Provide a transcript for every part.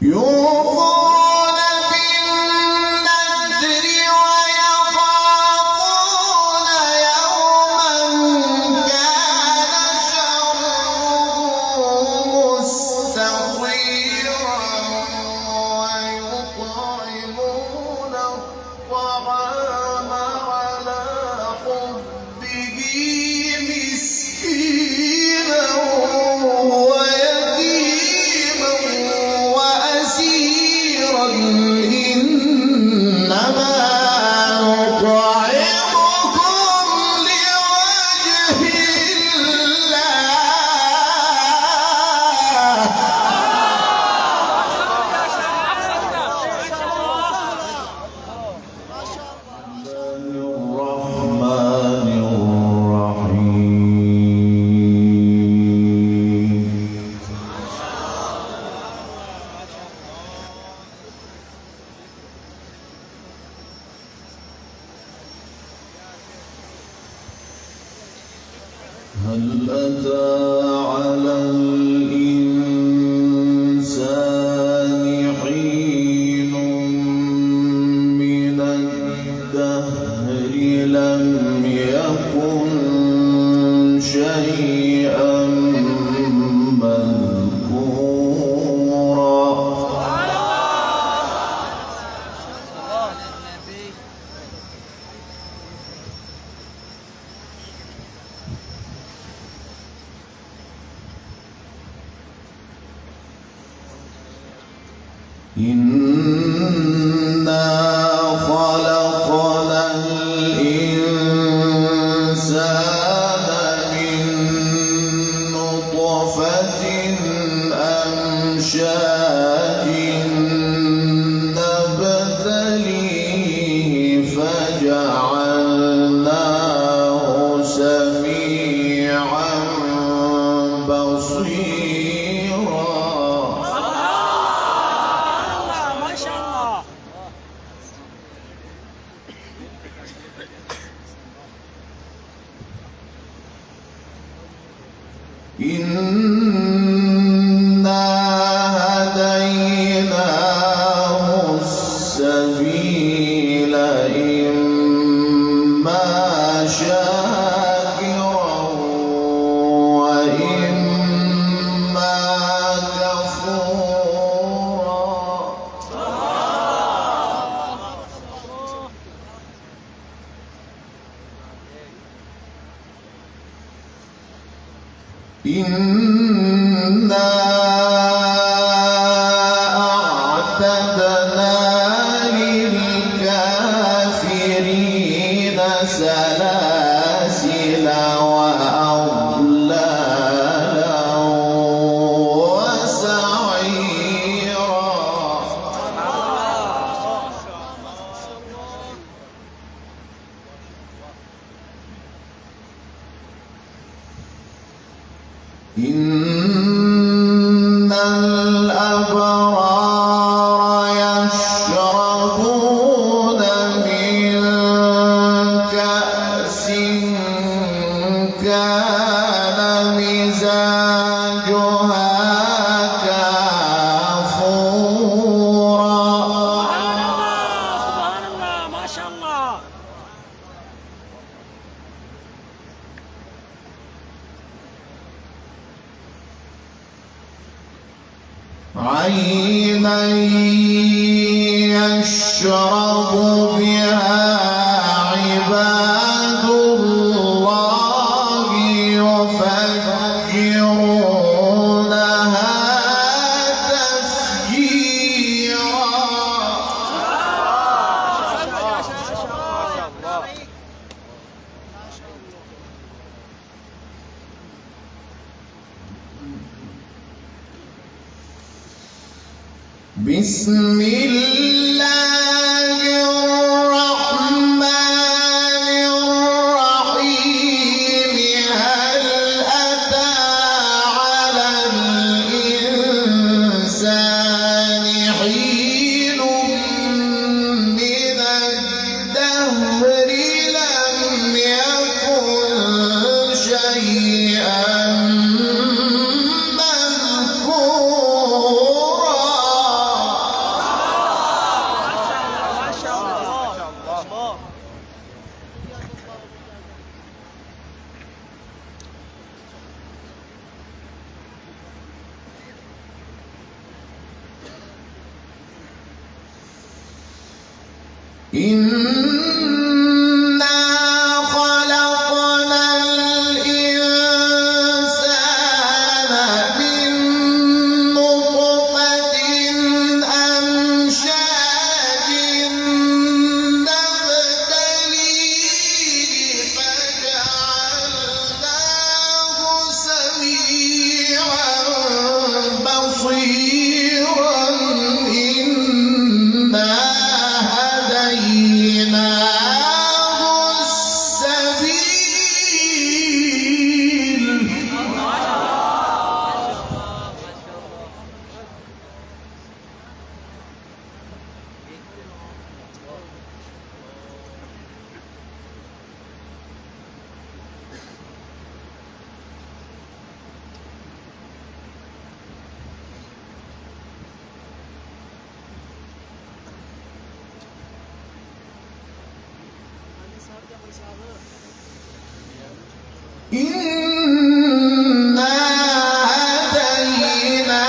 يوفون بالنذر ويخافون يوما كان شره مستطيرا ويطعمون الطعام على حبه مسكينا ويتيما وأسيرا إنما نطعمكم لوجه الرحمن الرحيم. هل أتى على الإنسان حين من الدهر لم يكن شيئا مذكورا. إنا خلقنا الإنسان من نطفة أمشاج نبتليه فجعلناه سميعا بصيرا. إنا هديناه السبيل إما شاكرا وإما كفورا. إنا أعتدنا للكافرين سلاسل وأغلالا وسعيرا. إن الأبرار يشربون من كأس كان مزاجها كافورا. سبحان الله ما شاء الله. عينا يشرب بها عباد الله يفجرونها تفجيرا. بسم الله الرحمن الرحيم. هل أتى على الإنسان حين من الدهر لم يكن شيئا مذكورا. إنا خلقنا الإنسان من نطفة أمشاج نبتليه فجعلناه سميعا بصيرا إنا هديناه السبيل إنا هديناه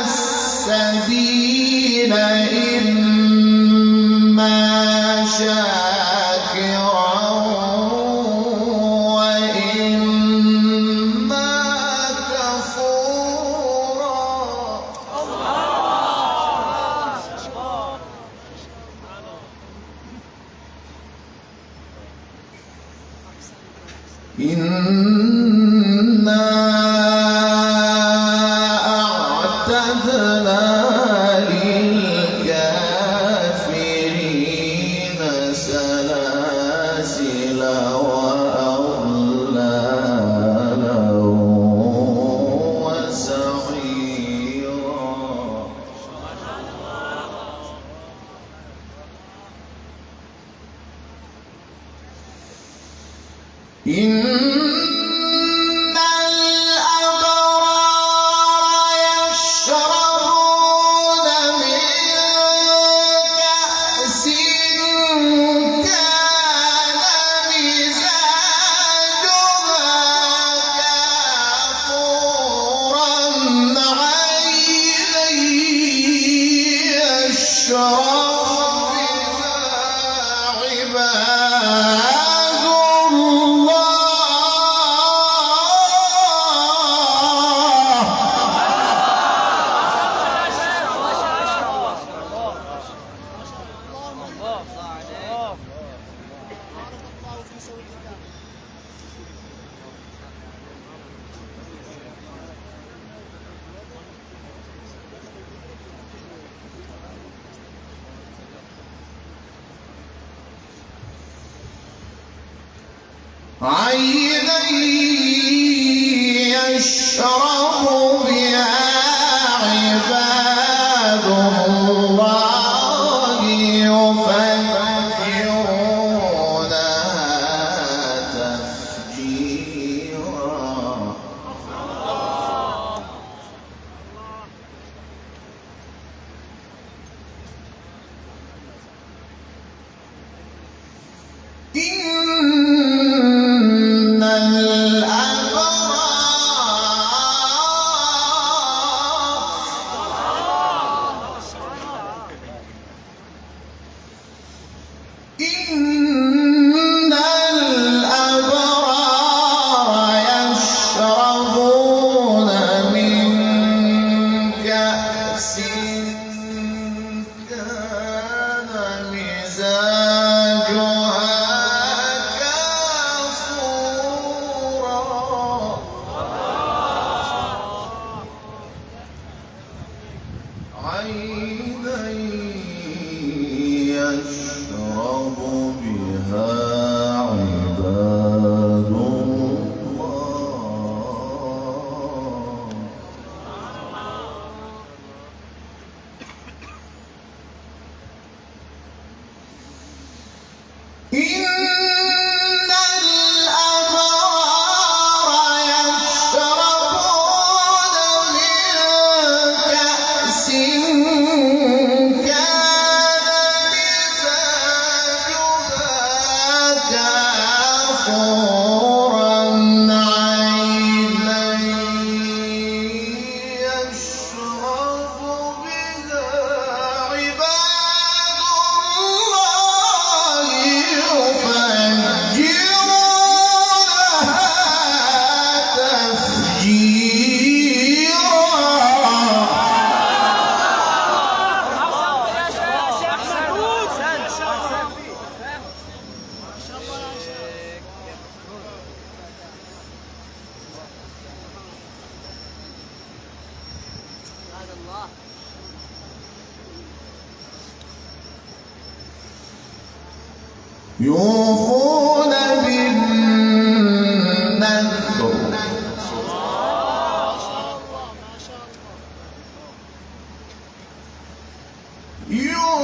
السبيل إما شاكرا وإما كفورا. إنا أعتدنا للكافرين سلاسل وأغلالا وسعيرا. إن الأبرار يشربون من كأس كان مزاجها كافورا عينا يشرب بها عباد عينا يشرب بها عباد الله يفجرونها تفجيرا. إن الأبرار يشربون من كأس كان مزاجها عينا يشرب بها عباد الله. إن الأبرار يشربون من كأس يوفون بالنذر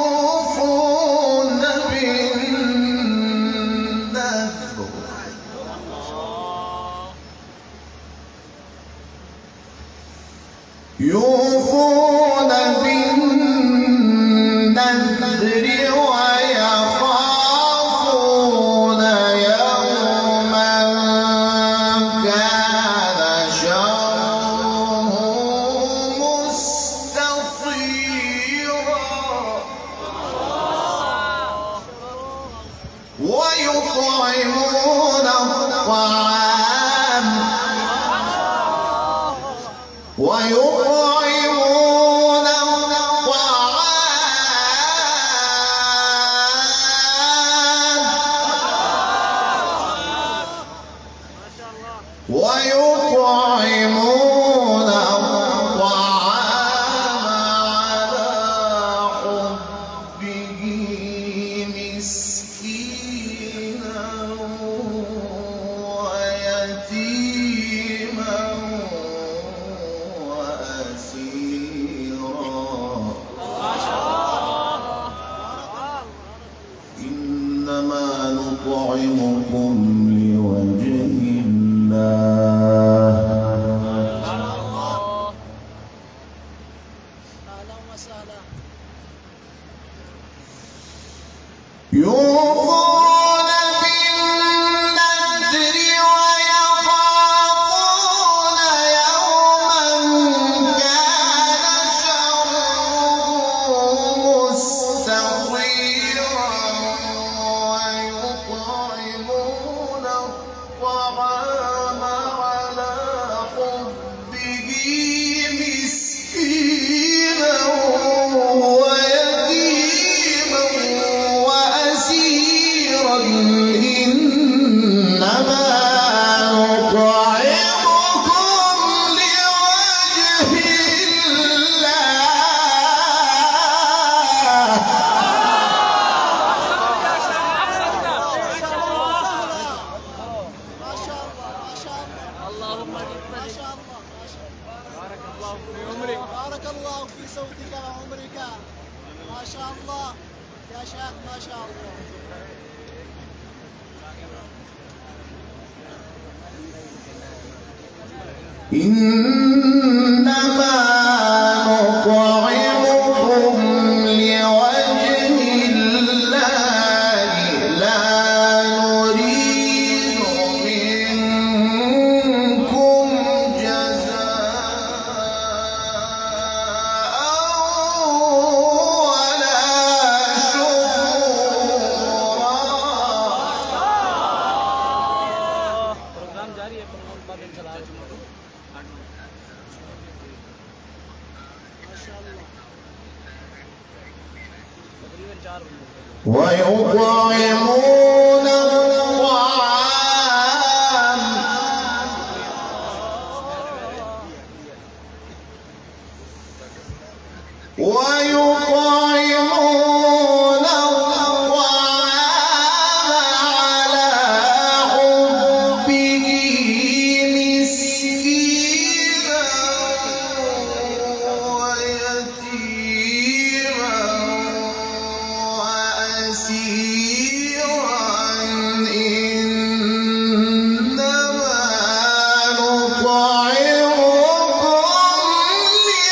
يوفون بالنذر يوفون بالنذر ويخافون يوما كان شره مستطيرا ويطعمون الطعام ويطعمون الطعام على حبه مسكينا ويتيما إنما نطعمكم لوجه الله يوفون بالنذر ويخافون يوما كان شره مستطيرا ويطعمون الطعام على حبه مسكينا ويتيما وأسيرا إنما نطعمكم لوجه بارك الله في صوتك وعمرك. ما شاء الله يا شيخ، ما شاء الله. إنما نطعمكم لوجه الله لا نريد منكم جزاء ولا ويطعمون الطعام ويطعمون الطعام على حبه مسكينا ويتيما وأسيرا إنما نطعمكم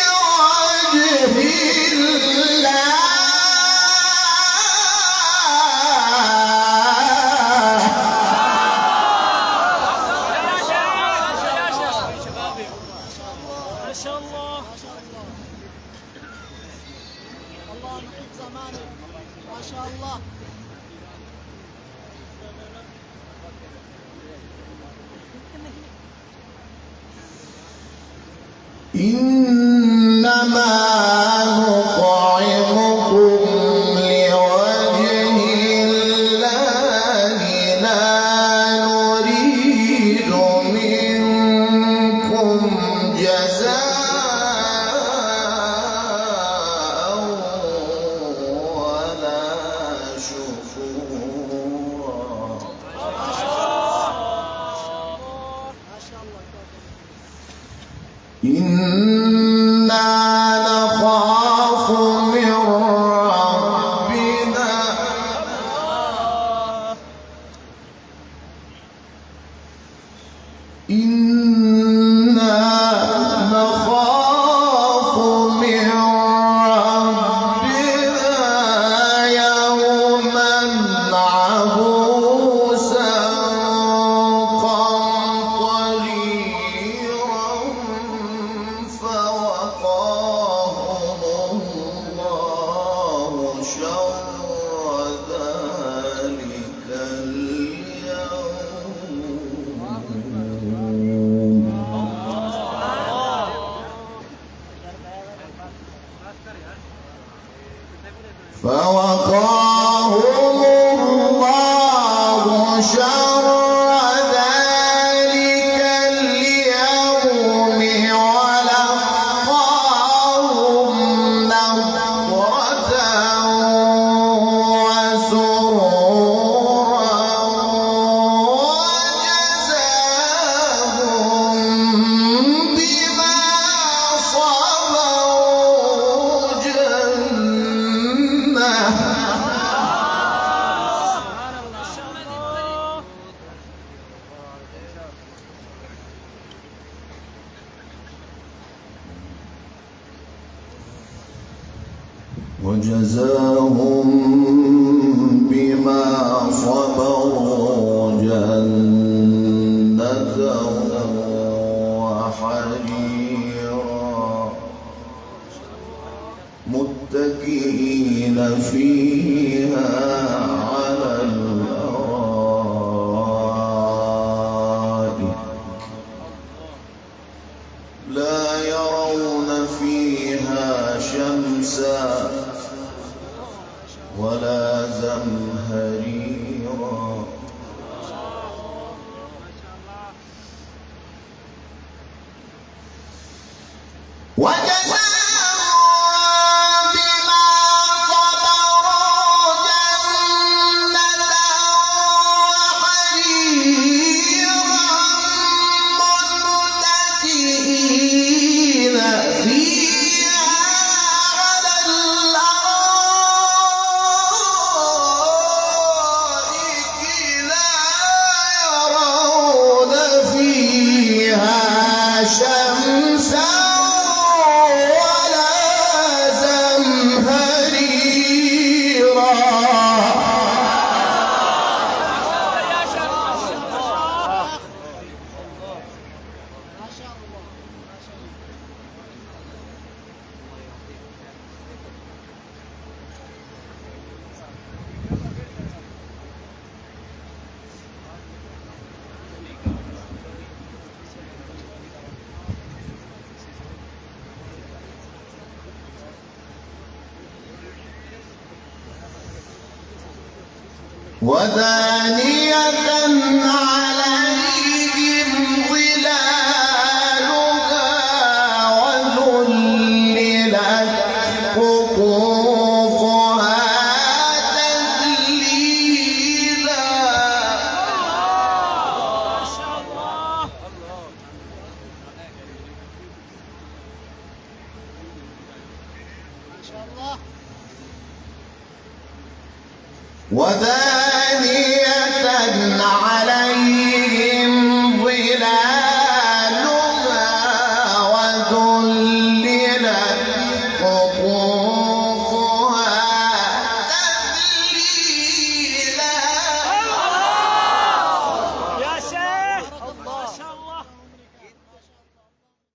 لوجه الله ما شاء الله. الله يحفظ زمانك. ما شاء الله. إنما نطعمكم لوجه الله لا نريد منكم جزاء فوقاهم الله شر ذلك اليوم ولقاهم نضرة وسرورا وجزاهم بما صبروا جنة. وجزاهم بما صبروا جنة وحريرا متكئين فيها على الأرائك لا يرون فيها شمسا ولا زمهريرا وجزاهم بما صبروا جنة وحريرا متكئين فيها على الأرائك لا يرون فيها شمسا ولا زمهريرا. ما شاء الله ما شاء الله. ودانية عليهم ظلالها وذللت قطوفها تذليلا. ما شاء الله. ما شاء الله. وذلك